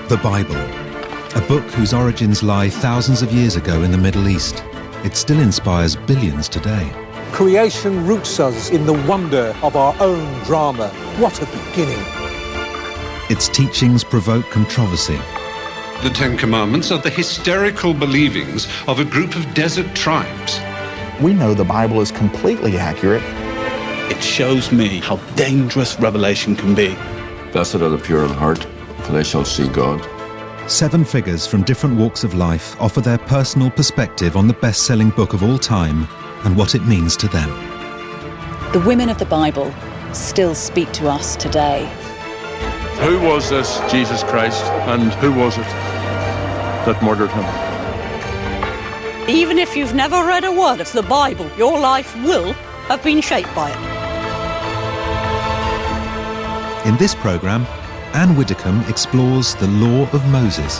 The Bible, a book whose origins lie thousands of years ago in the Middle East. It still inspires billions today. Creation roots us in the wonder of our own drama. What a beginning. Its teachings provoke controversy. The Ten Commandments are the hysterical believings of a group of desert tribes. We know the Bible is completely accurate. It shows me how dangerous revelation can be. Blessed are the pure in heart, for they shall see God. 7 figures from different walks of life offer their personal perspective on the best-selling book of all time and what it means to them. The women of the Bible still speak to us today. Who was this Jesus Christ, and who was it that murdered him? Even if you've never read a word of the Bible, your life will have been shaped by it. In this programme, Anne Widdecombe explores the Law of Moses.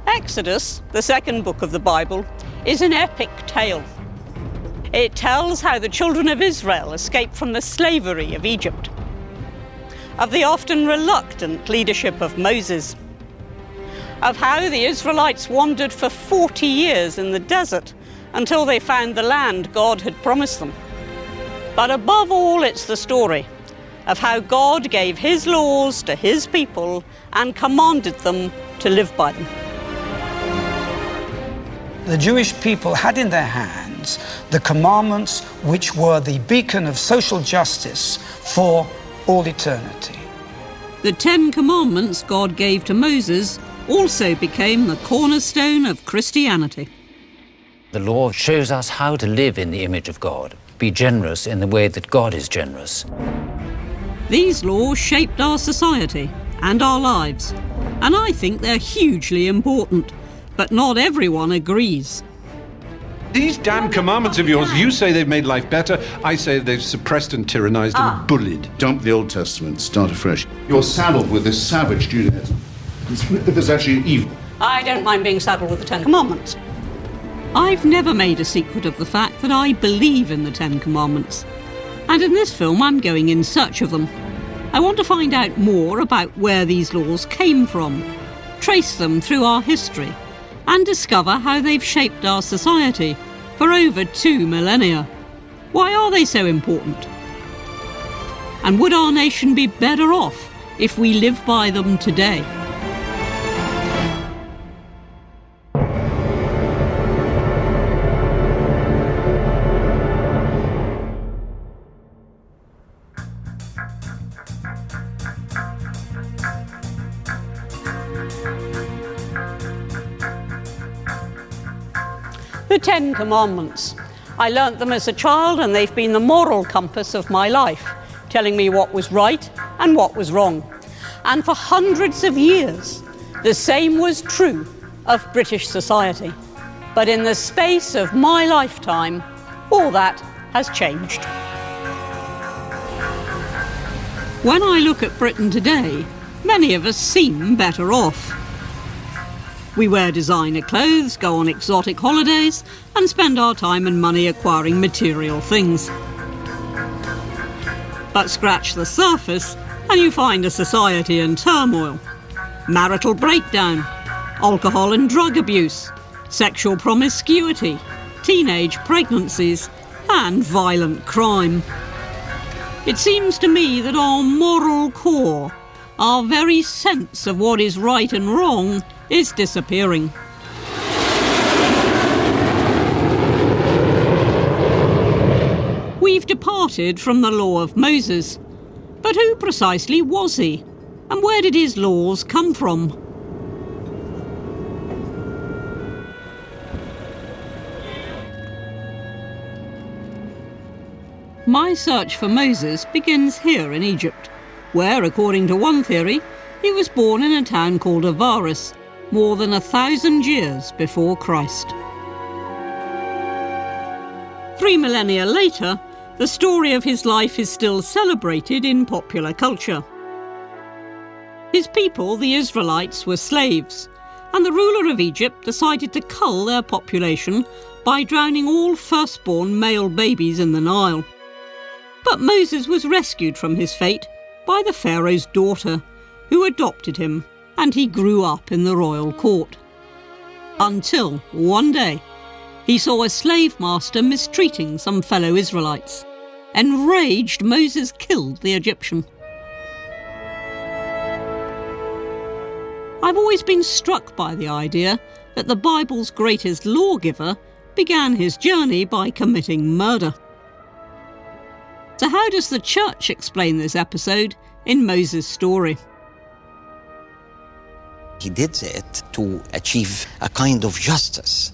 Exodus, the second book of the Bible, is an epic tale. It tells how the children of Israel escaped from the slavery of Egypt, of the often reluctant leadership of Moses, of how the Israelites wandered for 40 years in the desert until they found the land God had promised them. But above all, it's the story of how God gave his laws to his people and commanded them to live by them. The Jewish people had in their hands the commandments which were the beacon of social justice for all eternity. The 10 Commandments God gave to Moses also became the cornerstone of Christianity. The law shows us how to live in the image of God, be generous in the way that God is generous. These laws shaped our society and our lives, and I think they're hugely important, but not everyone agrees. These damn commandments of yours, you say they've made life better, I say they've suppressed and tyrannized and bullied. Dump the Old Testament, start afresh. You're saddled with this savage Judaism. There's actually evil. I don't mind being saddled with the 10 Commandments. I've never made a secret of the fact that I believe in the 10 Commandments. And in this film, I'm going in search of them. I want to find out more about where these laws came from, trace them through our history, and discover how they've shaped our society for over 2 millennia. Why are they so important? And would our nation be better off if we live by them today? The 10 Commandments. I learnt them as a child, and they've been the moral compass of my life, telling me what was right and what was wrong. And for hundreds of years, the same was true of British society. But in the space of my lifetime, all that has changed. When I look at Britain today, many of us seem better off. We wear designer clothes, go on exotic holidays, and spend our time and money acquiring material things. But scratch the surface, and you find a society in turmoil. Marital breakdown, alcohol and drug abuse, sexual promiscuity, teenage pregnancies, and violent crime. It seems to me that our moral core, our very sense of what is right and wrong, is disappearing. We've departed from the law of Moses, but who precisely was he, and where did his laws come from? My search for Moses begins here in Egypt, where, according to one theory, he was born in a town called Avaris, more than 1,000 years before Christ. 3 millennia later, the story of his life is still celebrated in popular culture. His people, the Israelites, were slaves, and the ruler of Egypt decided to cull their population by drowning all firstborn male babies in the Nile. But Moses was rescued from his fate by the Pharaoh's daughter, who adopted him, and he grew up in the royal court. Until one day, he saw a slave master mistreating some fellow Israelites. Enraged, Moses killed the Egyptian. I've always been struck by the idea that the Bible's greatest lawgiver began his journey by committing murder. So how does the church explain this episode in Moses' story? He did it to achieve a kind of justice.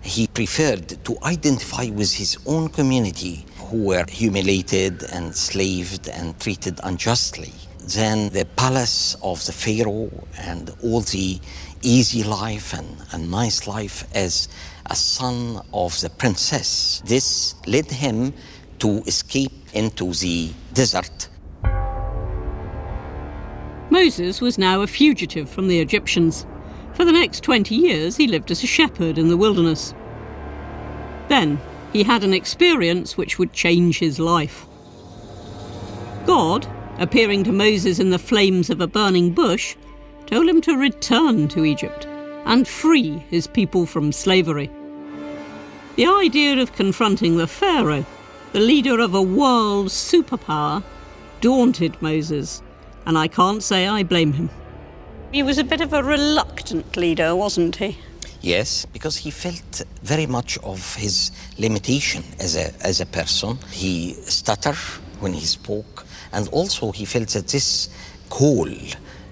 He preferred to identify with his own community who were humiliated, enslaved, and treated unjustly than the palace of the Pharaoh and all the easy life and nice life as a son of the princess. This led him to escape into the desert. Moses was now a fugitive from the Egyptians. For the next 20 years, he lived as a shepherd in the wilderness. Then, he had an experience which would change his life. God, appearing to Moses in the flames of a burning bush, told him to return to Egypt and free his people from slavery. The idea of confronting the Pharaoh, the leader of a world superpower, daunted Moses, and I can't say I blame him. He was a bit of a reluctant leader, wasn't he? Yes, because he felt very much of his limitation as a person. He stuttered when he spoke, and also he felt that this call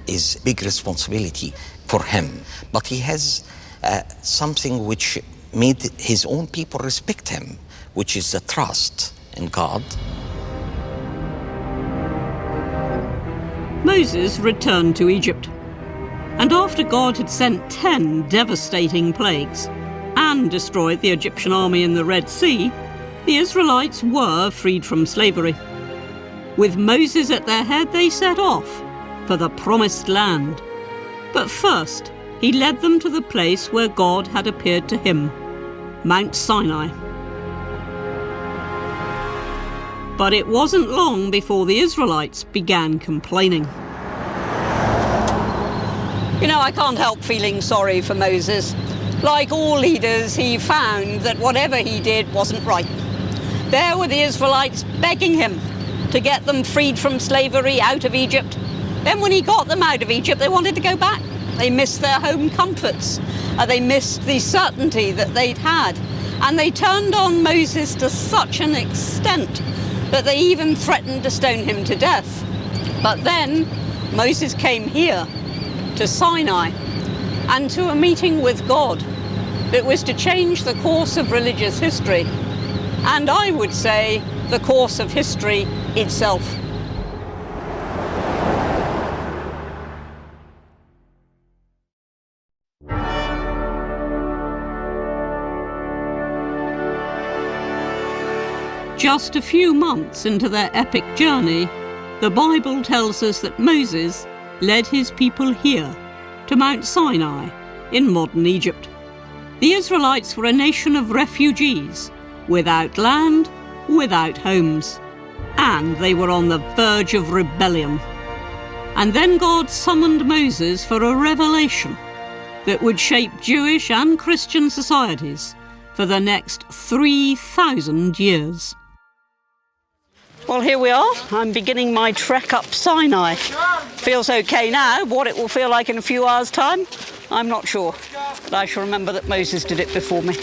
is big responsibility for him. But he has something which made his own people respect him, which is the trust in God. Moses returned to Egypt, and after God had sent 10 devastating plagues and destroyed the Egyptian army in the Red Sea, the Israelites were freed from slavery. With Moses at their head, they set off for the Promised Land. But first, he led them to the place where God had appeared to him, Mount Sinai. But it wasn't long before the Israelites began complaining. You know, I can't help feeling sorry for Moses. Like all leaders, he found that whatever he did wasn't right. There were the Israelites begging him to get them freed from slavery out of Egypt. Then when he got them out of Egypt, they wanted to go back. They missed their home comforts. They missed the certainty that they'd had. And they turned on Moses to such an extent that they even threatened to stone him to death. But then Moses came here to Sinai and to a meeting with God that was to change the course of religious history, and I would say the course of history itself. Just a few months into their epic journey, the Bible tells us that Moses led his people here to Mount Sinai in modern Egypt. The Israelites were a nation of refugees, without land, without homes, and they were on the verge of rebellion. And then God summoned Moses for a revelation that would shape Jewish and Christian societies for the next 3,000 years. Well, here we are. I'm beginning my trek up Sinai. Feels okay now. What it will feel like in a few hours' time, I'm not sure. But I shall remember that Moses did it before me.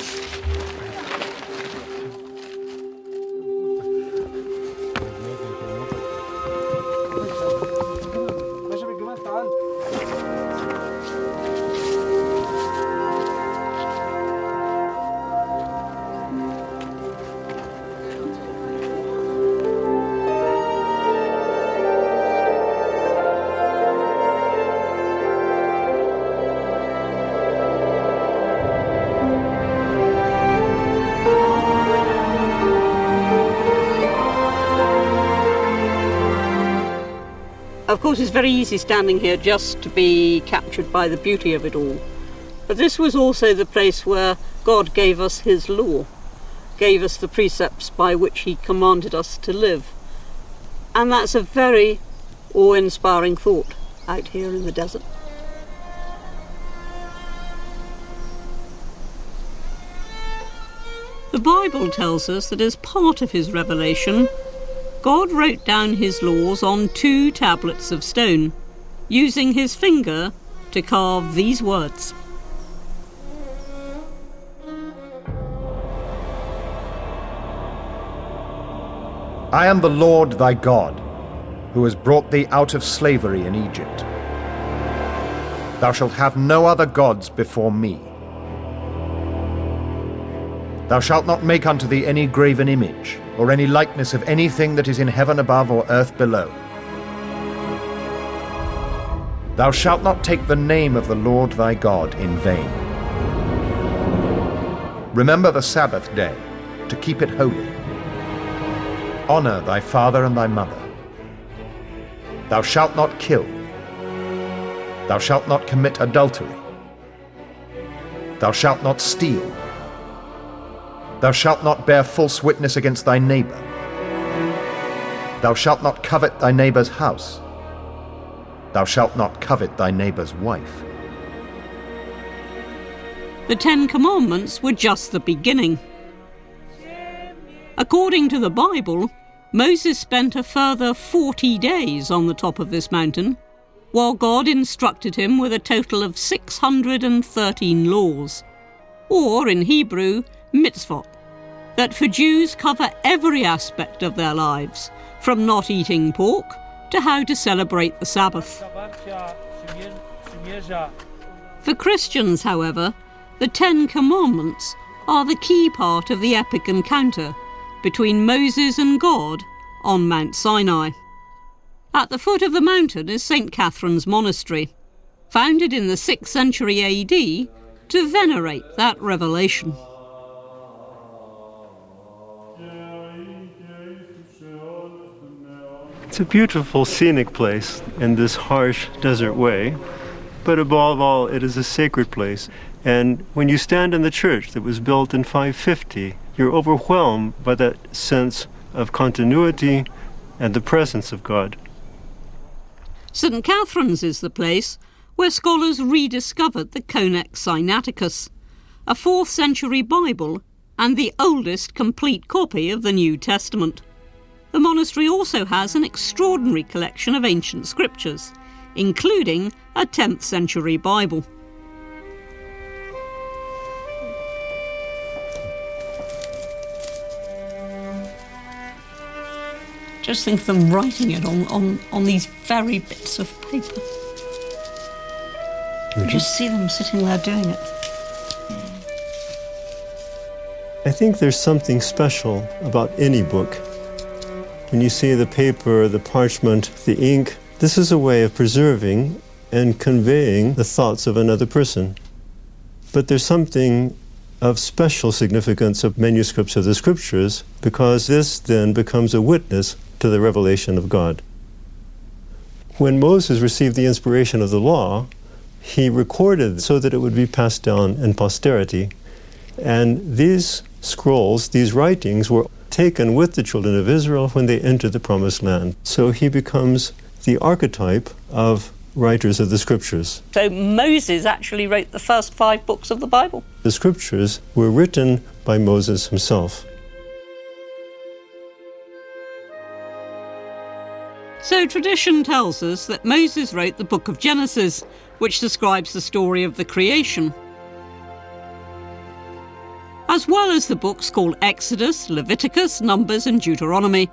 Of course, it's very easy standing here just to be captured by the beauty of it all. But this was also the place where God gave us his law, gave us the precepts by which he commanded us to live. And that's a very awe-inspiring thought out here in the desert. The Bible tells us that as part of his revelation, God wrote down his laws on 2 tablets of stone, using his finger to carve these words. I am the Lord thy God, who has brought thee out of slavery in Egypt. Thou shalt have no other gods before me. Thou shalt not make unto thee any graven image, or any likeness of anything that is in heaven above or earth below. Thou shalt not take the name of the Lord thy God in vain. Remember the Sabbath day, to keep it holy. Honor thy father and thy mother. Thou shalt not kill. Thou shalt not commit adultery. Thou shalt not steal. Thou shalt not bear false witness against thy neighbor. Thou shalt not covet thy neighbor's house. Thou shalt not covet thy neighbor's wife. The 10 Commandments were just the beginning. According to the Bible, Moses spent a further 40 days on the top of this mountain, while God instructed him with a total of 613 laws, or in Hebrew, mitzvot, that for Jews cover every aspect of their lives, from not eating pork to how to celebrate the Sabbath. For Christians, however, the 10 Commandments are the key part of the epic encounter between Moses and God on Mount Sinai. At the foot of the mountain is St. Catherine's Monastery, founded in the 6th century AD to venerate that revelation. It's a beautiful scenic place in this harsh desert way, but above all it is a sacred place. And when you stand in the church that was built in 550, you're overwhelmed by that sense of continuity and the presence of God. St. Catherine's is the place where scholars rediscovered the Codex Sinaiticus, a 4th century Bible and the oldest complete copy of the New Testament. The monastery also has an extraordinary collection of ancient scriptures, including a 10th century Bible. Just think of them writing it on these very bits of paper. You just see them sitting there doing it. I think there's something special about any book. When you see the paper, the parchment, the ink, this is a way of preserving and conveying the thoughts of another person. But there's something of special significance of manuscripts of the scriptures, because this then becomes a witness to the revelation of God. When Moses received the inspiration of the law, he recorded so that it would be passed down in posterity. And these scrolls, these writings, were taken with the children of Israel when they entered the Promised Land. So he becomes the archetype of writers of the scriptures. So Moses actually wrote the first 5 books of the Bible. The scriptures were written by Moses himself. So tradition tells us that Moses wrote the book of Genesis, which describes the story of the creation, as well as the books called Exodus, Leviticus, Numbers and Deuteronomy,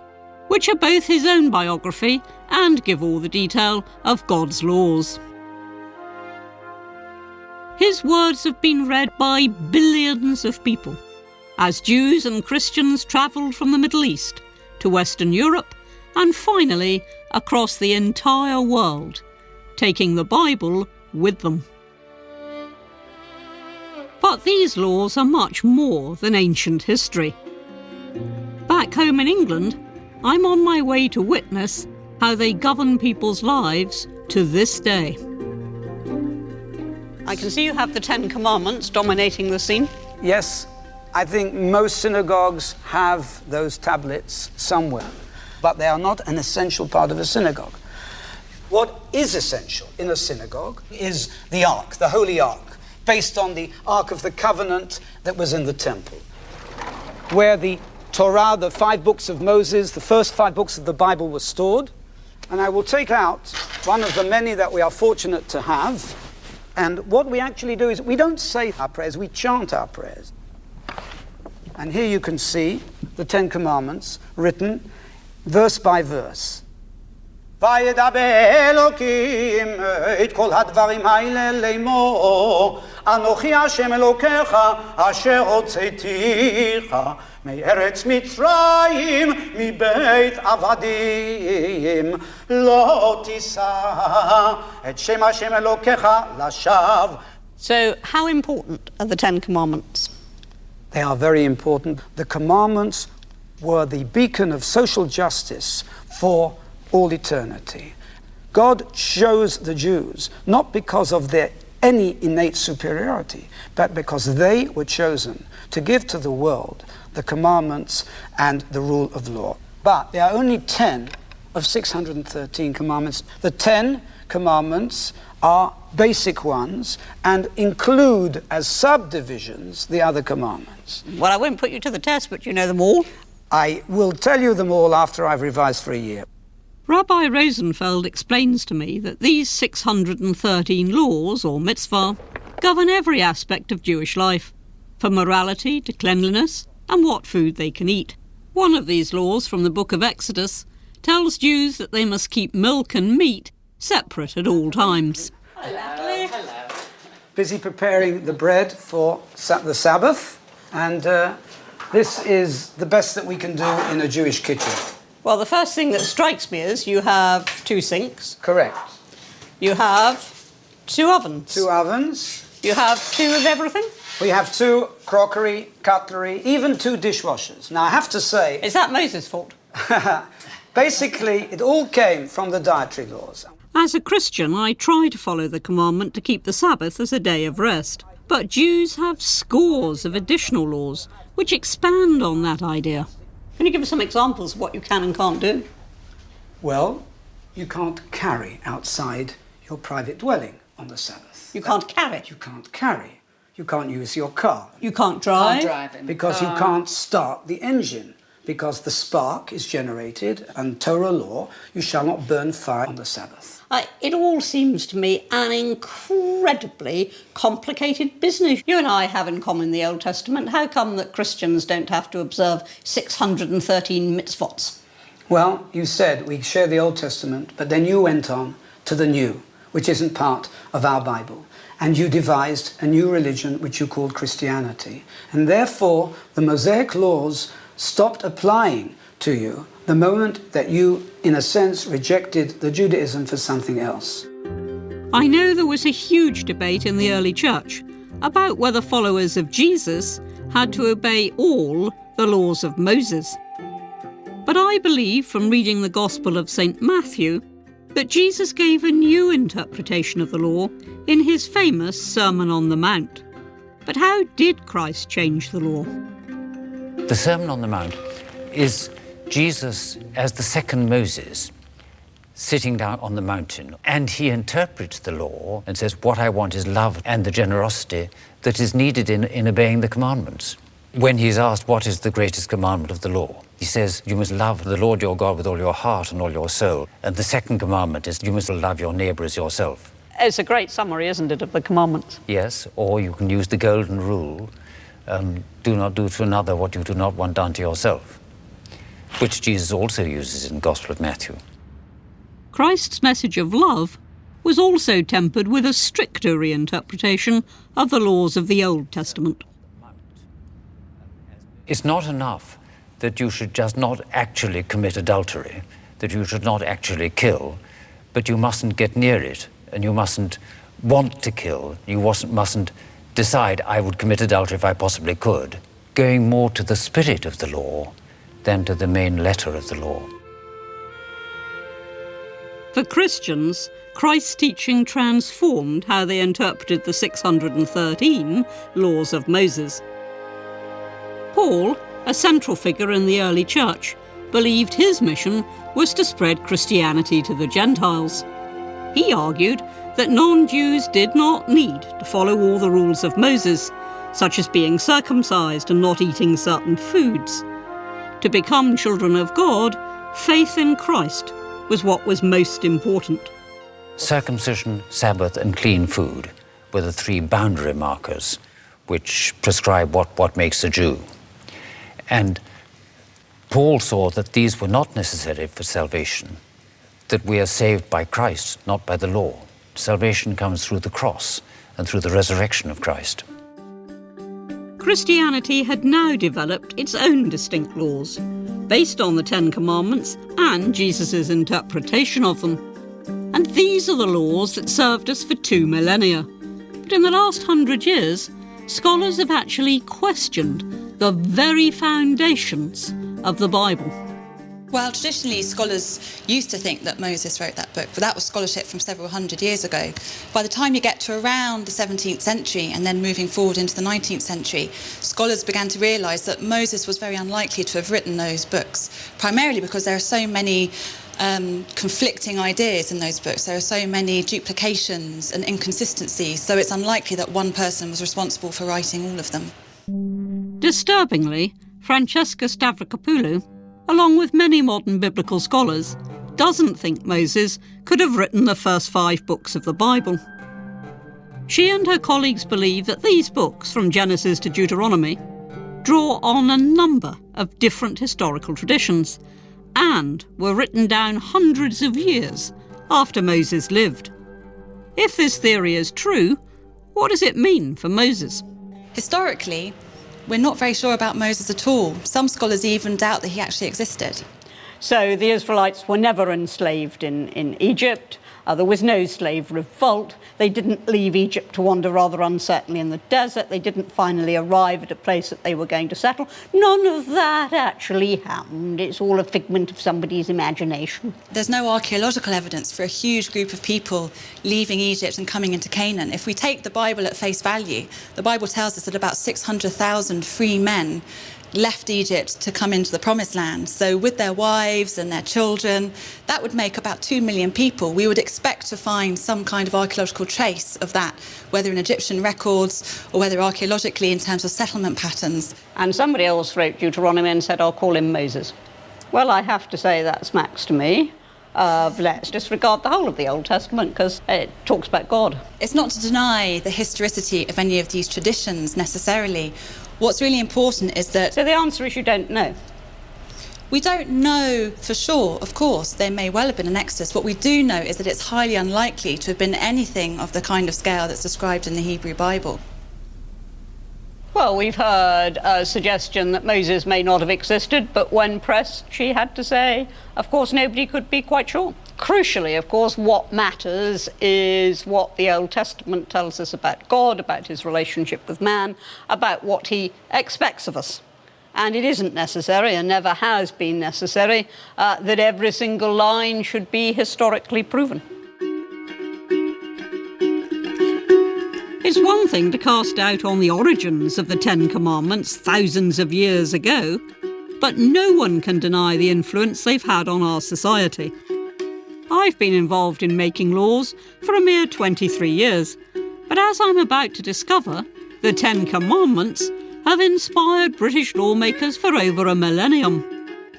which are both his own biography and give all the detail of God's laws. His words have been read by billions of people, as Jews and Christians travelled from the Middle East to Western Europe and finally across the entire world, taking the Bible with them. But these laws are much more than ancient history. Back home in England, I'm on my way to witness how they govern people's lives to this day. I can see you have the 10 Commandments dominating the scene. Yes, I think most synagogues have those tablets somewhere, but they are not an essential part of a synagogue. What is essential in a synagogue is the Ark, the Holy Ark, based on the Ark of the Covenant that was in the temple, where the Torah, the 5 books of Moses, the first 5 books of the Bible were stored. And I will take out one of the many that we are fortunate to have. And what we actually do is we don't say our prayers, we chant our prayers. And here you can see the 10 Commandments written verse by verse. וידבר אלוקים את כל הדברים האלה לאמור אנוכי השם אלוקיך אשר הוצאתיך מארץ מצרים מבית עבדים לא תישא את שם השם אלוקיך לשווא. So, how important are the 10 Commandments? They are very important. The commandments were the beacon of social justice for all eternity. God chose the Jews not because of their any innate superiority, but because they were chosen to give to the world the commandments and the rule of law. But there are only 10 of 613 commandments. The 10 commandments are basic ones and include as subdivisions the other commandments. Well, I won't put you to the test, but you know them all. I will tell you them all after I've revised for a year. Rabbi Rosenfeld explains to me that these 613 laws, or mitzvah, govern every aspect of Jewish life, from morality to cleanliness and what food they can eat. One of these laws from the book of Exodus tells Jews that they must keep milk and meat separate at all times. Hello. Busy preparing the bread for the Sabbath, and this is the best that we can do in a Jewish kitchen. Well, the first thing that strikes me is you have 2 sinks. Correct. You have 2 ovens. 2 ovens. You have 2 of everything? We have 2 crockery, cutlery, even 2 dishwashers. Now, I have to say... Is that Moses' fault? Basically, it all came from the dietary laws. As a Christian, I try to follow the commandment to keep the Sabbath as a day of rest. But Jews have scores of additional laws which expand on that idea. Can you give us some examples of what you can and can't do? Well, you can't carry outside your private dwelling on the Sabbath. You can't carry? You can't carry. You can't use your car. You can't drive? Can't drive because you can't start the engine. Because the spark is generated, and Torah law, you shall not burn fire on the Sabbath. It all seems to me an incredibly complicated business. You and I have in common the Old Testament. How come that Christians don't have to observe 613 mitzvot? Well, you said we share the Old Testament, but then you went on to the New, which isn't part of our Bible. And you devised a new religion, which you called Christianity. And therefore, the Mosaic laws stopped applying to you the moment that you, in a sense, rejected the Judaism for something else. I know there was a huge debate in the early church about whether followers of Jesus had to obey all the laws of Moses. But I believe from reading the Gospel of St. Matthew that Jesus gave a new interpretation of the law in his famous Sermon on the Mount. But how did Christ change the law? The Sermon on the Mount is Jesus as the second Moses sitting down on the mountain, and he interprets the law and says, what I want is love and the generosity that is needed in obeying the commandments. When he's asked what is the greatest commandment of the law, he says, you must love the Lord your God with all your heart and all your soul. And the second commandment is you must love your neighbour as yourself. It's a great summary, isn't it, of the commandments? Yes, or you can use the golden rule, do not do to another what you do not want done to yourself, which Jesus also uses in the Gospel of Matthew. Christ's message of love was also tempered with a stricter reinterpretation of the laws of the Old Testament. It's not enough that you should just not actually commit adultery, that you should not actually kill, but you mustn't get near it, and you mustn't want to kill, you mustn't decide I would commit adultery if I possibly could, going more to the spirit of the law than to the main letter of the law. For Christians, Christ's teaching transformed how they interpreted the 613 laws of Moses. Paul, a central figure in the early church, believed his mission was to spread Christianity to the Gentiles. He argued that non-Jews did not need to follow all the rules of Moses, such as being circumcised and not eating certain foods. To become children of God, faith in Christ was what was most important. Circumcision, Sabbath, and clean food were the three boundary markers which prescribe what makes a Jew. And Paul saw that these were not necessary for salvation, that we are saved by Christ, not by the law. Salvation comes through the cross and through the resurrection of Christ. Christianity had now developed its own distinct laws, based on the Ten Commandments and Jesus' interpretation of them. And these are the laws that served us for 2 millennia. But in the last 100 years, scholars have actually questioned the very foundations of the Bible. Well, traditionally, scholars used to think that Moses wrote that book, but that was scholarship from several hundred years ago. By the time you get to around the 17th century and then moving forward into the 19th century, scholars began to realise that Moses was very unlikely to have written those books, primarily because there are so many conflicting ideas in those books. There are so many duplications and inconsistencies, so it's unlikely that one person was responsible for writing all of them. Disturbingly, Francesca Stavrakopoulou, along with many modern biblical scholars, doesn't think Moses could have written the first 5 books of the Bible. She and her colleagues believe that these books, from Genesis to Deuteronomy, draw on a number of different historical traditions and were written down hundreds of years after Moses lived. If this theory is true, what does it mean for Moses? Historically, we're not very sure about Moses at all. Some scholars even doubt that he actually existed. So the Israelites were never enslaved in Egypt. There was no slave revolt. They didn't leave Egypt to wander rather uncertainly in the desert. They didn't finally arrive at a place that they were going to settle. None of that actually happened. It's all a figment of somebody's imagination. There's no archaeological evidence for a huge group of people leaving Egypt and coming into Canaan. If we take the Bible at face value, the Bible tells us that about 600,000 free men left Egypt to come into the Promised Land. So with their wives and their children, that would make about 2 million people. We would expect to find some kind of archaeological trace of that, whether in Egyptian records or whether archaeologically in terms of settlement patterns. And somebody else wrote Deuteronomy and said, I'll call him Moses. Well, I have to say that smacks to me of let's disregard the whole of the Old Testament because it talks about God. It's not to deny the historicity of any of these traditions necessarily. What's really important is that... So the answer is you don't know? We don't know for sure, of course. There may well have been an Exodus. What we do know is that it's highly unlikely to have been anything of the kind of scale that's described in the Hebrew Bible. Well, we've heard a suggestion that Moses may not have existed, but when pressed, she had to say, of course, nobody could be quite sure. Crucially, of course, what matters is what the Old Testament tells us about God, about his relationship with man, about what he expects of us. And it isn't necessary, and never has been necessary, that every single line should be historically proven. It's one thing to cast doubt on the origins of the Ten Commandments thousands of years ago, but no one can deny the influence they've had on our society. I've been involved in making laws for a mere 23 years, but as I'm about to discover, the Ten Commandments have inspired British lawmakers for over a millennium.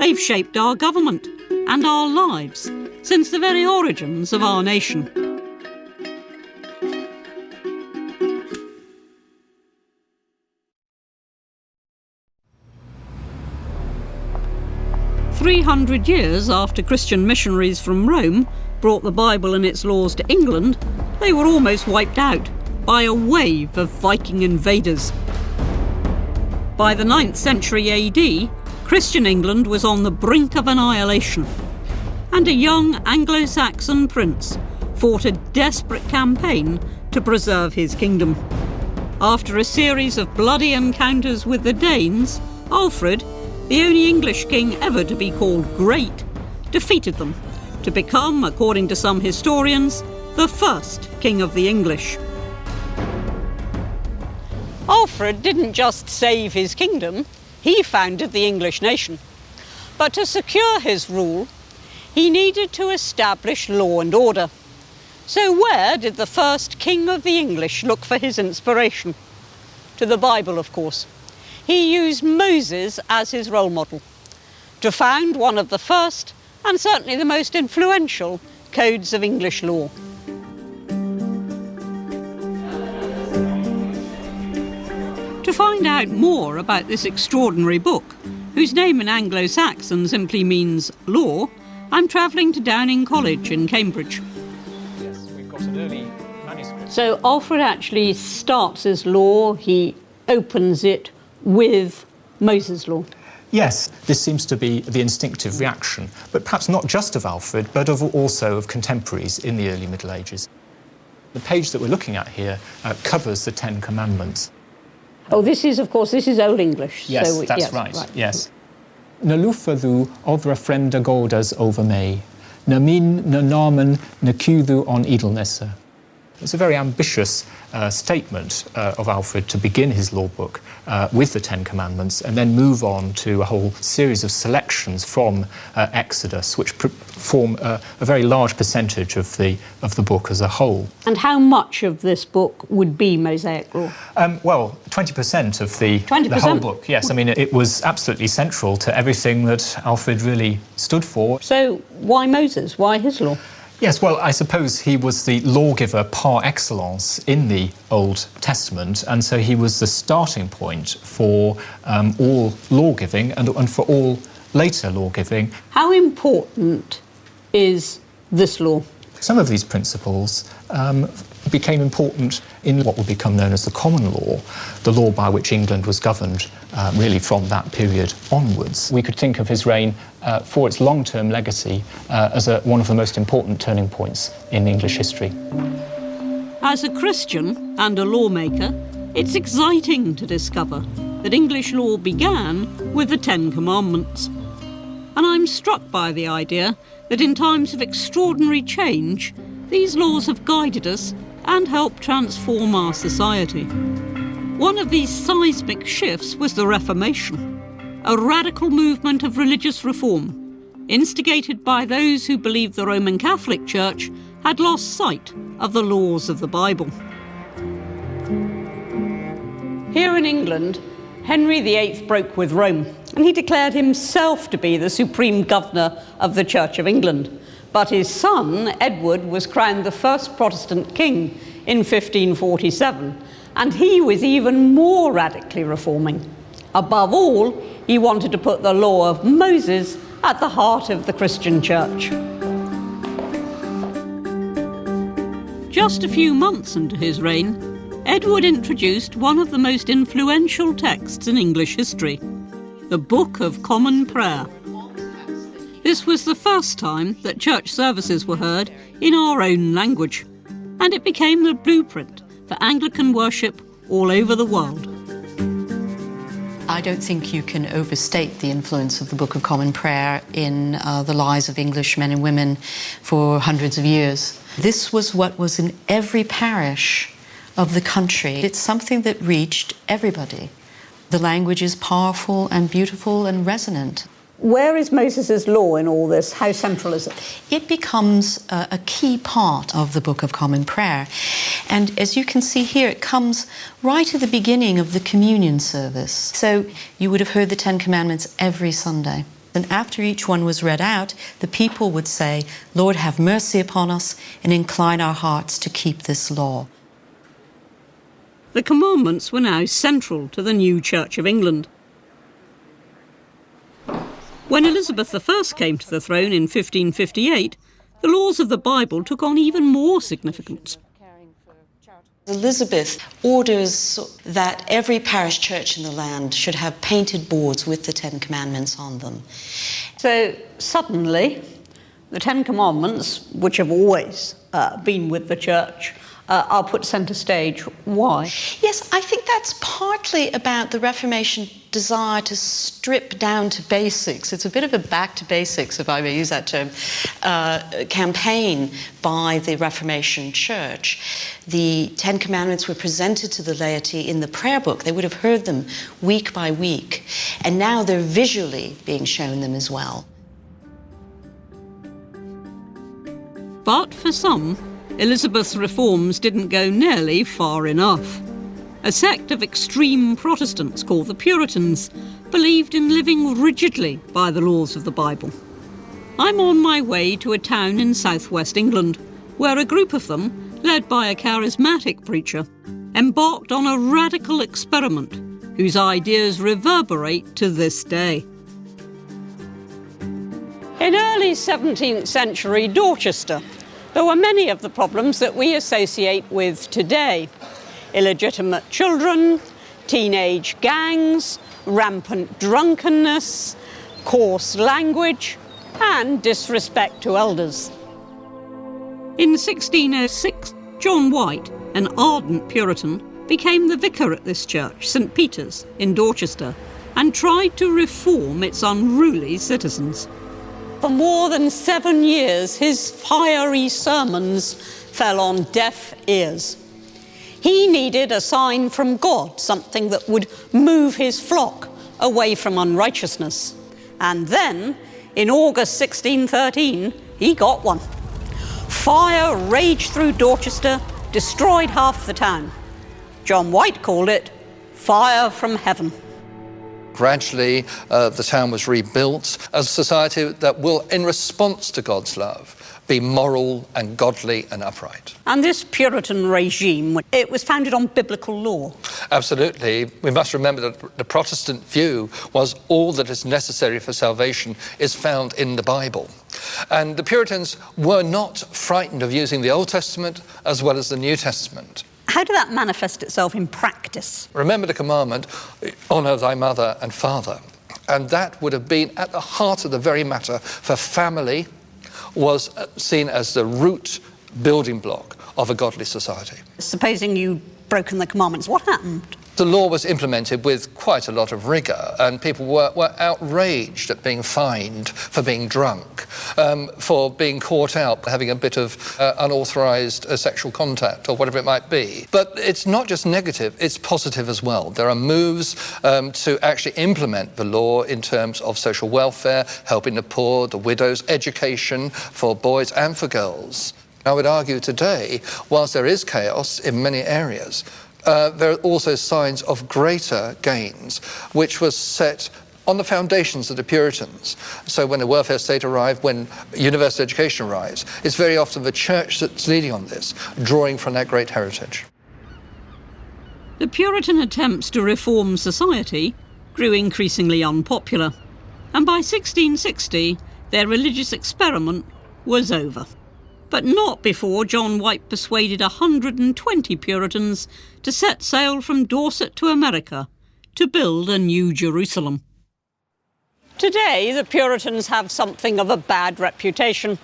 They've shaped our government and our lives since the very origins of our nation. "300 years after Christian missionaries from Rome brought the Bible and its laws to England, they were almost wiped out by a wave of Viking invaders. By the 9th century AD, Christian England was on the brink of annihilation, and a young Anglo-Saxon prince fought a desperate campaign to preserve his kingdom. After a series of bloody encounters with the Danes, Alfred, the only English king ever to be called great, defeated them to become, according to some historians, the first king of the English. Alfred didn't just save his kingdom, he founded the English nation. But to secure his rule, he needed to establish law and order. So where did the first king of the English look for his inspiration? To the Bible, of course. He used Moses as his role model to found one of the first, and certainly the most influential, codes of English law. To find out more about this extraordinary book, whose name in Anglo-Saxon simply means law, I'm travelling to Downing College in Cambridge. Yes, we've got an early manuscript. So Alfred actually starts his law, he opens it with Moses' law. Yes, this seems to be the instinctive reaction, but perhaps not just of Alfred, but also of contemporaries in the early Middle Ages. The page that we're looking at here covers the Ten Commandments. Oh, this is Old English. Yes, so that's right, yes. Na luffadhu odra frenda godas over me, na min na namen na kudhu on edelnessa. It's a very ambitious statement of Alfred to begin his law book with the Ten Commandments and then move on to a whole series of selections from Exodus, which form a very large percentage of the book as a whole. And how much of this book would be Mosaic law? Well, 20% of the whole book, yes. I mean, it was absolutely central to everything that Alfred really stood for. So why Moses? Why his law? Yes, well, I suppose he was the lawgiver par excellence in the Old Testament, and so he was the starting point for all lawgiving and for all later lawgiving. How important is this law? Some of these principles became important in what would become known as the common law, the law by which England was governed really from that period onwards. We could think of his reign for its long-term legacy as one of the most important turning points in English history. As a Christian and a lawmaker, it's exciting to discover that English law began with the Ten Commandments. And I'm struck by the idea that in times of extraordinary change, these laws have guided us and helped transform our society. One of these seismic shifts was the Reformation, a radical movement of religious reform, instigated by those who believed the Roman Catholic Church had lost sight of the laws of the Bible. Here in England, Henry VIII broke with Rome, and he declared himself to be the supreme governor of the Church of England. But his son, Edward, was crowned the first Protestant king in 1547, and he was even more radically reforming. Above all, he wanted to put the law of Moses at the heart of the Christian Church. Just a few months into his reign, Edward introduced one of the most influential texts in English history, the Book of Common Prayer. This was the first time that church services were heard in our own language, and it became the blueprint for Anglican worship all over the world. I don't think you can overstate the influence of the Book of Common Prayer in the lives of English men and women for hundreds of years. This was what was in every parish of the country. It's something that reached everybody. The language is powerful and beautiful and resonant. Where is Moses' law in all this? How central is it? It becomes a key part of the Book of Common Prayer. And as you can see here, it comes right at the beginning of the communion service. So you would have heard the Ten Commandments every Sunday. And after each one was read out, the people would say, "Lord, have mercy upon us and incline our hearts to keep this law." The commandments were now central to the new Church of England. When Elizabeth I came to the throne in 1558, the laws of the Bible took on even more significance. Elizabeth orders that every parish church in the land should have painted boards with the Ten Commandments on them. So suddenly, the Ten Commandments, which have always been with the church, are put centre stage. Why? Yes, I think that's partly about the Reformation desire to strip down to basics. It's a bit of a back to basics, if I may use that term, campaign by the Reformation Church. The Ten Commandments were presented to the laity in the prayer book. They would have heard them week by week, and now they're visually being shown them as well. But for some, Elizabeth's reforms didn't go nearly far enough. A sect of extreme Protestants called the Puritans believed in living rigidly by the laws of the Bible. I'm on my way to a town in southwest England, where a group of them, led by a charismatic preacher, embarked on a radical experiment whose ideas reverberate to this day. In early 17th century Dorchester, there were many of the problems that we associate with today. Illegitimate children, teenage gangs, rampant drunkenness, coarse language, and disrespect to elders. In 1606, John White, an ardent Puritan, became the vicar at this church, St. Peter's, in Dorchester, and tried to reform its unruly citizens. For more than 7 years, his fiery sermons fell on deaf ears. He needed a sign from God, something that would move his flock away from unrighteousness. And then, in August 1613, he got one. Fire raged through Dorchester, destroyed half the town. John White called it fire from heaven. Gradually, the town was rebuilt as a society that will, in response to God's love, be moral and godly and upright. And this Puritan regime, it was founded on biblical law. Absolutely. We must remember that the Protestant view was all that is necessary for salvation is found in the Bible. And the Puritans were not frightened of using the Old Testament as well as the New Testament. How did that manifest itself in practice? Remember the commandment, honour thy mother and father. And that would have been at the heart of the very matter, for family was seen as the root building block of a godly society. Supposing you'd broken the commandments, what happened? The law was implemented with quite a lot of rigour, and people were outraged at being fined for being drunk, for being caught out having a bit of unauthorised sexual contact or whatever it might be. But it's not just negative, it's positive as well. There are moves to actually implement the law in terms of social welfare, helping the poor, the widows, education for boys and for girls. I would argue today, whilst there is chaos in many areas, there are also signs of greater gains, which was set on the foundations of the Puritans. So when the welfare state arrived, when universal education arrives, it's very often the church that's leading on this, drawing from that great heritage. The Puritan attempts to reform society grew increasingly unpopular, and by 1660, their religious experiment was over. But not before John White persuaded 120 Puritans to set sail from Dorset to America to build a new Jerusalem. Today, the Puritans have something of a bad reputation,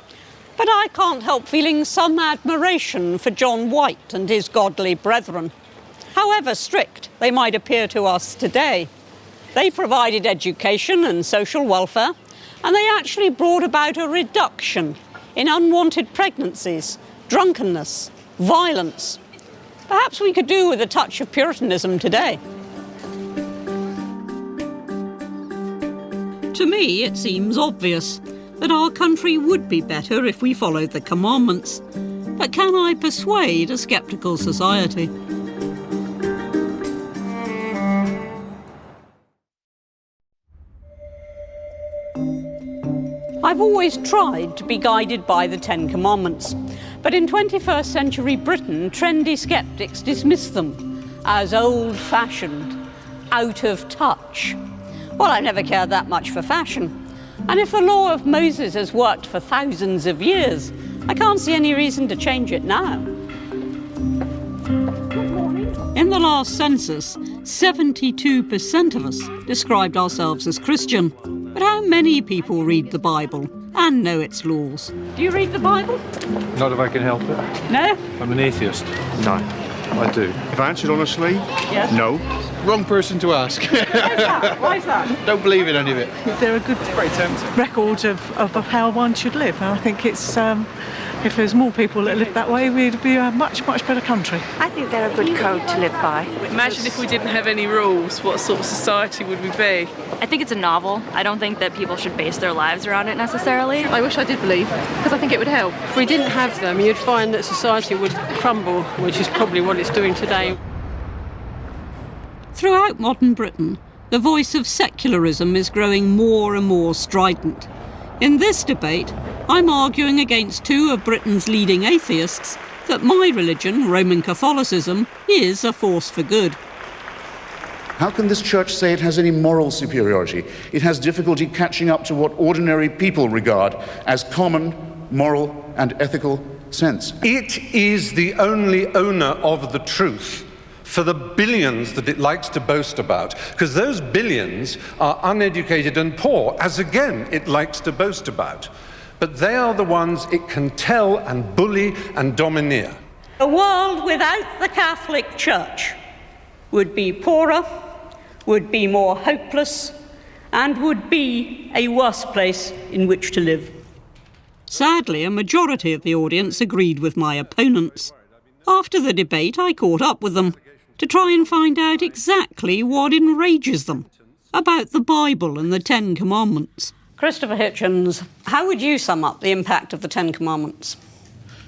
but I can't help feeling some admiration for John White and his godly brethren. However strict they might appear to us today, they provided education and social welfare, and they actually brought about a reduction in unwanted pregnancies, drunkenness, violence. Perhaps we could do with a touch of Puritanism today. To me, it seems obvious that our country would be better if we followed the commandments. But can I persuade a sceptical society? I've always tried to be guided by the Ten Commandments, but in 21st century Britain, trendy skeptics dismiss them as old-fashioned, out of touch. Well, I've never cared that much for fashion, and if the law of Moses has worked for thousands of years, I can't see any reason to change it now. In the last census, 72% of us described ourselves as Christian. But how many people read the Bible and know its laws. Do you read the Bible? Not if I can help it. No? I'm an atheist. No, I do. If I answered honestly, yes. No. Wrong person to ask. Why is that? Why is that? Don't believe in any of it. They're a good record of how one should live. And I think it's, if there's more people that live that way, we'd be a much, much better country. I think they're a good code to live by. Imagine if we didn't have any rules, what sort of society would we be? I think it's a novel. I don't think that people should base their lives around it necessarily. I wish I did believe, because I think it would help. If we didn't have them, you'd find that society would crumble, which is probably what it's doing today. Throughout modern Britain, the voice of secularism is growing more and more strident. In this debate, I'm arguing against two of Britain's leading atheists that my religion, Roman Catholicism, is a force for good. How can this church say it has any moral superiority? It has difficulty catching up to what ordinary people regard as common moral and ethical sense. It is the only owner of the truth for the billions that it likes to boast about, because those billions are uneducated and poor, as again it likes to boast about. But they are the ones it can tell and bully and domineer. A world without the Catholic Church would be poorer, would be more hopeless, and would be a worse place in which to live. Sadly, a majority of the audience agreed with my opponents. After the debate, I caught up with them to try and find out exactly what enrages them about the Bible and the Ten Commandments. Christopher Hitchens, how would you sum up the impact of the Ten Commandments?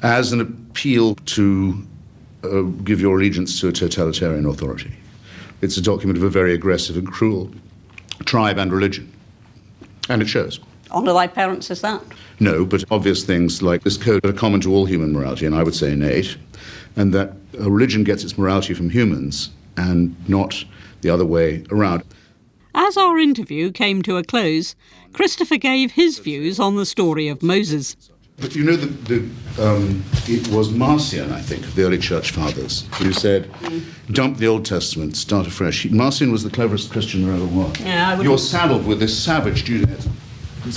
As an appeal to give your allegiance to a totalitarian authority. It's a document of a very aggressive and cruel tribe and religion. And it shows. Honour thy parents is that? No, but obvious things like this code are common to all human morality, and I would say innate, and that a religion gets its morality from humans and not the other way around. As our interview came to a close, Christopher gave his views on the story of Moses. But you know, it was Marcion, I think, of the early church fathers, who said, dump the Old Testament, start afresh. Marcion was the cleverest Christian there ever was. Yeah, You're saddled with this savage Judaism.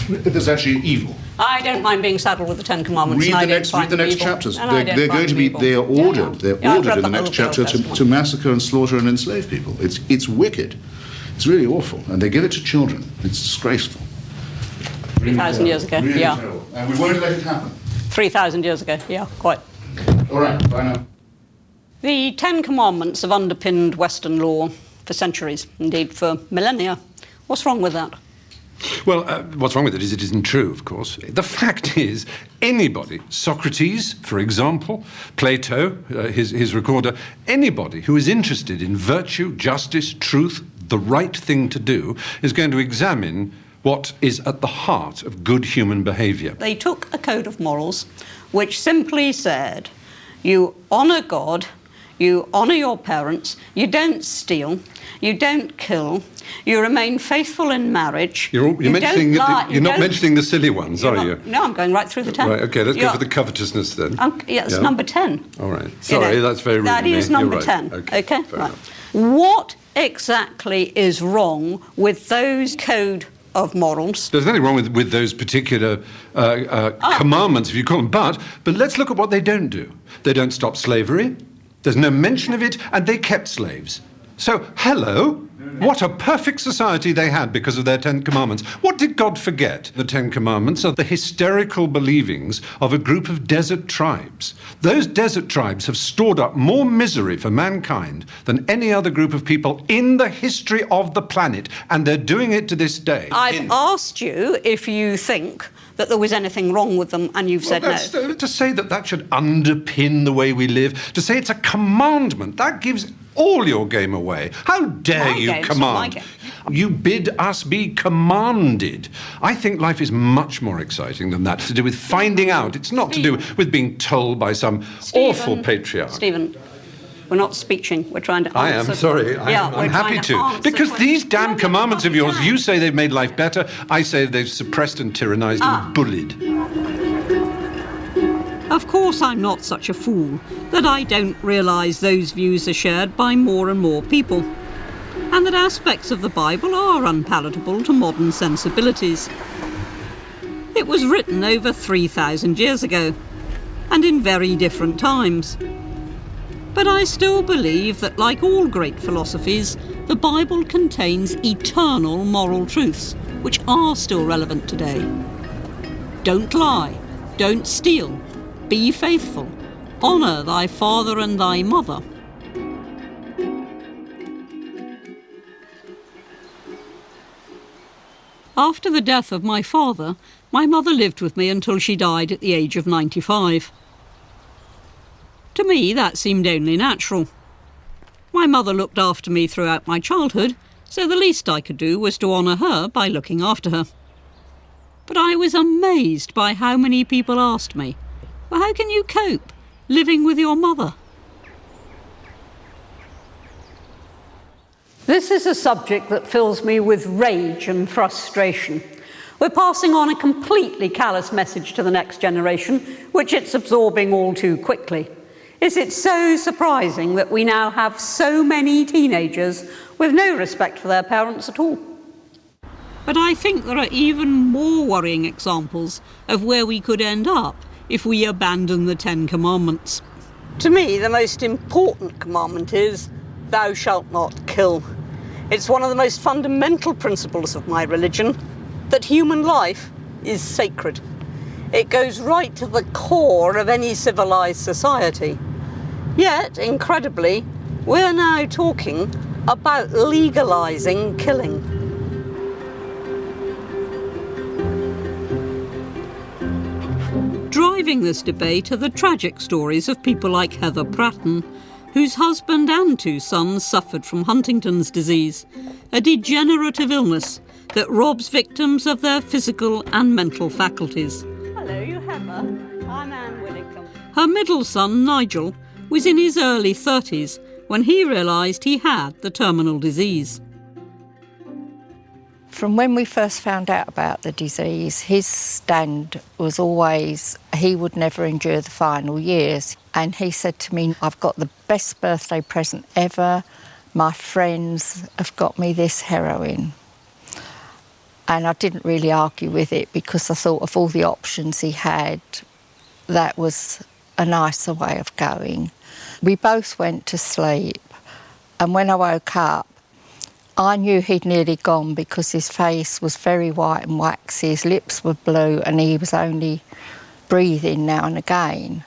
There's actually evil. I don't mind being saddled with the Ten Commandments. Read the next chapters. They're going to be. They are ordered. They're ordered in the next chapter to massacre and slaughter and enslave people. It's wicked. It's really awful, and they give it to children. It's disgraceful. 3,000 years ago. Really yeah. terrible. And we won't let it happen. 3,000 years ago. Yeah, quite. All right. Bye now. The Ten Commandments have underpinned Western law for centuries, indeed for millennia. What's wrong with that? Well, what's wrong with it is it isn't true, of course. The fact is, anybody, Socrates, for example, Plato, his recorder, anybody who is interested in virtue, justice, truth, the right thing to do, is going to examine what is at the heart of good human behaviour. They took a code of morals which simply said, you honour God, you honour your parents, you don't steal, you don't kill, you remain faithful in marriage. You're not mentioning the silly ones, are you? No, I'm going right through the 10. Right, OK, let's go for the covetousness then. It's number 10. All right. Sorry, that's very rude. That is number 10. OK, right. What exactly is wrong with those code of morals? There's nothing wrong with those particular commandments, if you call them, but let's look at what they don't do. They don't stop slavery. There's no mention of it, and they kept slaves. So, hello, what a perfect society they had because of their Ten Commandments. What did God forget? The Ten Commandments are the hysterical believings of a group of desert tribes. Those desert tribes have stored up more misery for mankind than any other group of people in the history of the planet, and they're doing it to this day. I've asked you if you think that there was anything wrong with them, and you've said no. To say that should underpin the way we live, to say it's a commandment, that gives all your game away. How dare you command? You bid us be commanded. I think life is much more exciting than that, to do with finding out. It's not to do with being told by some awful patriarch. Stephen, we're not speeching, we're trying to answer. I am, sorry. I'm happy to. Because these damn commandments of yours, you say they've made life better, I say they've suppressed and tyrannised and bullied. Of course I'm not such a fool that I don't realise those views are shared by more and more people, and that aspects of the Bible are unpalatable to modern sensibilities. It was written over 3,000 years ago, and in very different times. But I still believe that, like all great philosophies, the Bible contains eternal moral truths, which are still relevant today. Don't lie, don't steal, be faithful, honour thy father and thy mother. After the death of my father, my mother lived with me until she died at the age of 95. To me, that seemed only natural. My mother looked after me throughout my childhood, so the least I could do was to honour her by looking after her. But I was amazed by how many people asked me, "Well, how can you cope living with your mother?" This is a subject that fills me with rage and frustration. We're passing on a completely callous message to the next generation, which it's absorbing all too quickly. Is it so surprising that we now have so many teenagers with no respect for their parents at all? But I think there are even more worrying examples of where we could end up if we abandon the Ten Commandments. To me, the most important commandment is, "Thou shalt not kill." It's one of the most fundamental principles of my religion, that human life is sacred. It goes right to the core of any civilized society. Yet, incredibly, we're now talking about legalizing killing. Driving this debate are the tragic stories of people like Heather Pratton, whose husband and 2 sons suffered from Huntington's disease, a degenerative illness that robs victims of their physical and mental faculties. Hello, you Heather. I'm Anne Willicombe. Her middle son, Nigel, was in his early 30s when he realised he had the terminal disease. From when we first found out about the disease, his stand was always he would never endure the final years. And he said to me, "I've got the best birthday present ever. My friends have got me this heroin." And I didn't really argue with it because I thought of all the options he had, that was a nicer way of going. We both went to sleep, and when I woke up, I knew he'd nearly gone because his face was very white and waxy, his lips were blue, and he was only breathing now and again.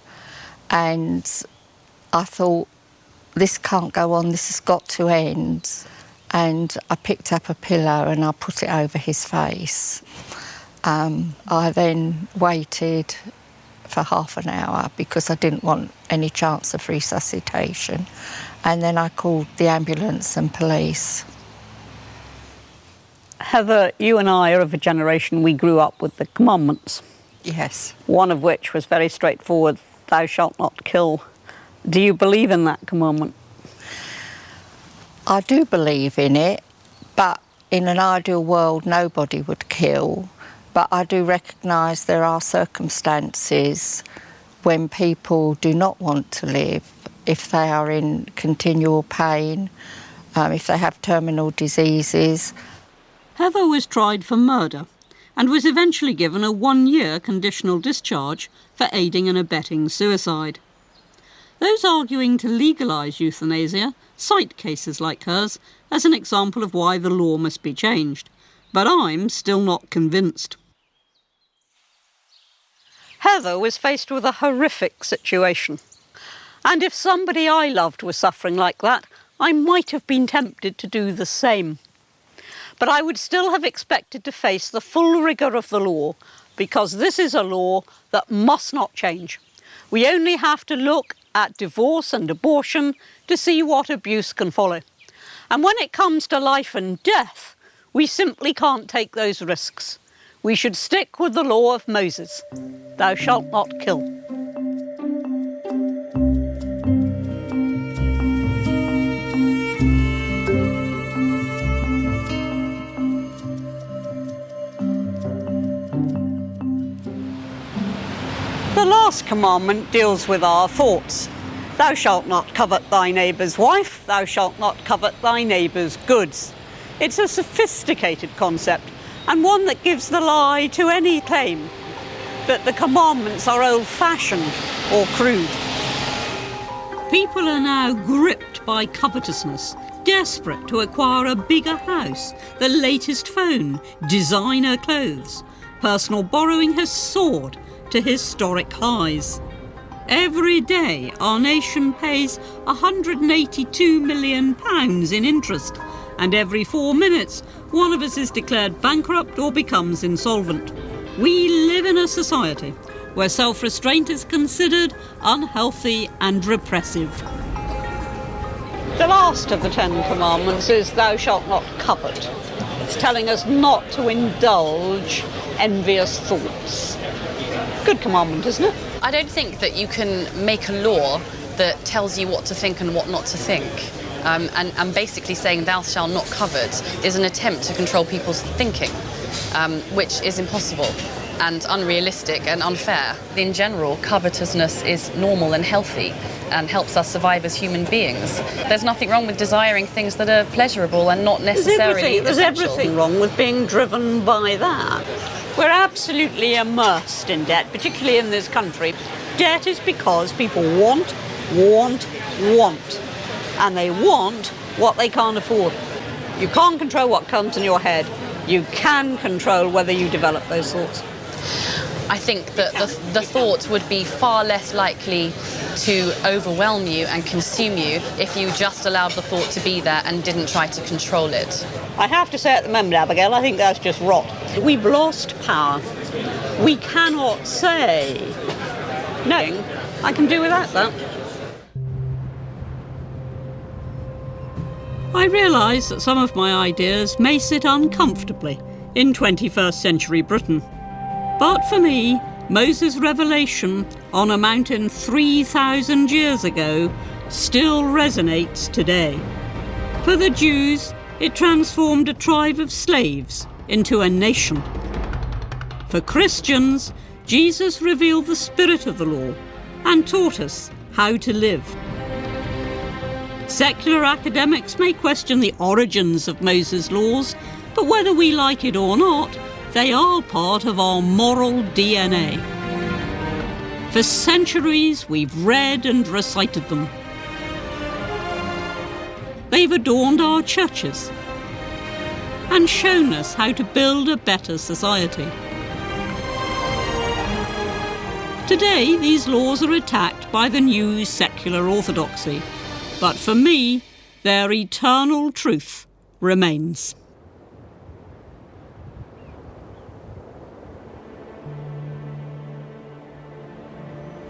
And I thought, this can't go on, this has got to end. And I picked up a pillow and I put it over his face. I then waited for half an hour because I didn't want any chance of resuscitation. And then I called the ambulance and police. Heather, you and I are of a generation, we grew up with the commandments. Yes. One of which was very straightforward, "Thou shalt not kill." Do you believe in that commandment? I do believe in it, but in an ideal world nobody would kill. But I do recognise there are circumstances when people do not want to live, if they are in continual pain, if they have terminal diseases. Heather was tried for murder and was eventually given a 1-year conditional discharge for aiding and abetting suicide. Those arguing to legalise euthanasia cite cases like hers as an example of why the law must be changed, but I'm still not convinced. Heather was faced with a horrific situation, and if somebody I loved was suffering like that, I might have been tempted to do the same. But I would still have expected to face the full rigour of the law, because this is a law that must not change. We only have to look at divorce and abortion to see what abuse can follow. And when it comes to life and death, we simply can't take those risks. We should stick with the law of Moses. Thou shalt not kill. The last commandment deals with our thoughts. Thou shalt not covet thy neighbour's wife, thou shalt not covet thy neighbour's goods. It's a sophisticated concept, and one that gives the lie to any claim that the commandments are old-fashioned or crude. People are now gripped by covetousness, desperate to acquire a bigger house, the latest phone, designer clothes. Personal borrowing has soared to historic highs. Every day, our nation pays £182 million in interest, and every 4 minutes, one of us is declared bankrupt or becomes insolvent. We live in a society where self-restraint is considered unhealthy and repressive. The last of the Ten Commandments is "Thou shalt not covet." It's telling us not to indulge envious thoughts. Good commandment, isn't it? I don't think that you can make a law that tells you what to think and what not to think. And basically saying "thou shalt not covet" is an attempt to control people's thinking, which is impossible and unrealistic and unfair. In general, covetousness is normal and healthy and helps us survive as human beings. There's nothing wrong with desiring things that are pleasurable and not necessarily There's everything wrong with being driven by that. We're absolutely immersed in debt, particularly in this country. Debt is because people want, and they want what they can't afford. You can't control what comes in your head. You can control whether you develop those thoughts. I think that the thoughts would be far less likely to overwhelm you and consume you if you just allowed the thought to be there and didn't try to control it. I have to say at the moment, Abigail, I think that's just rot. We've lost power. We cannot say, "No, I can do without that." I realise that some of my ideas may sit uncomfortably in 21st century Britain. But for me, Moses' revelation on a mountain 3,000 years ago still resonates today. For the Jews, it transformed a tribe of slaves into a nation. For Christians, Jesus revealed the spirit of the law and taught us how to live. Secular academics may question the origins of Moses' laws, but whether we like it or not, they are part of our moral DNA. For centuries, we've read and recited them. They've adorned our churches and shown us how to build a better society. Today, these laws are attacked by the new secular orthodoxy, but for me, their eternal truth remains.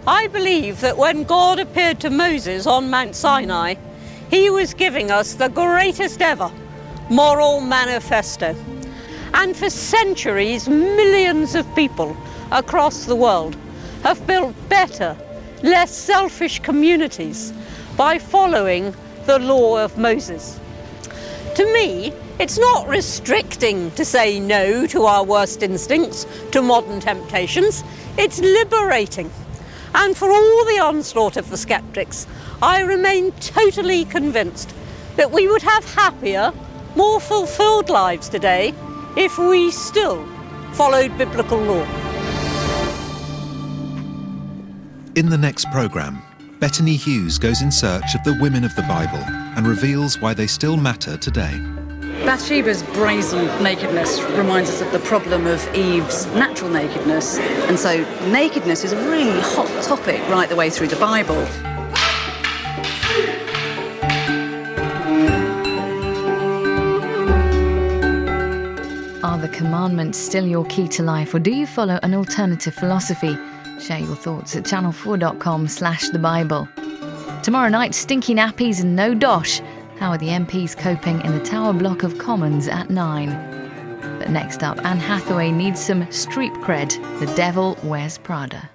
I believe that when God appeared to Moses on Mount Sinai, he was giving us the greatest ever moral manifesto. And for centuries, millions of people across the world have built better, less selfish communities by following the law of Moses. To me, it's not restricting to say no to our worst instincts, to modern temptations. It's liberating. And for all the onslaught of the skeptics, I remain totally convinced that we would have happier, more fulfilled lives today if we still followed biblical law. In the next programme, Bettany Hughes goes in search of the women of the Bible and reveals why they still matter today. Bathsheba's brazen nakedness reminds us of the problem of Eve's natural nakedness, and so nakedness is a really hot topic right the way through the Bible. Are the commandments still your key to life, or do you follow an alternative philosophy? Share your thoughts at channel4.com/thebible. Tomorrow night, stinky nappies and no dosh. How are the MPs coping in the Tower Block of Commons at 9? But next up, Anne Hathaway needs some street cred. The Devil Wears Prada.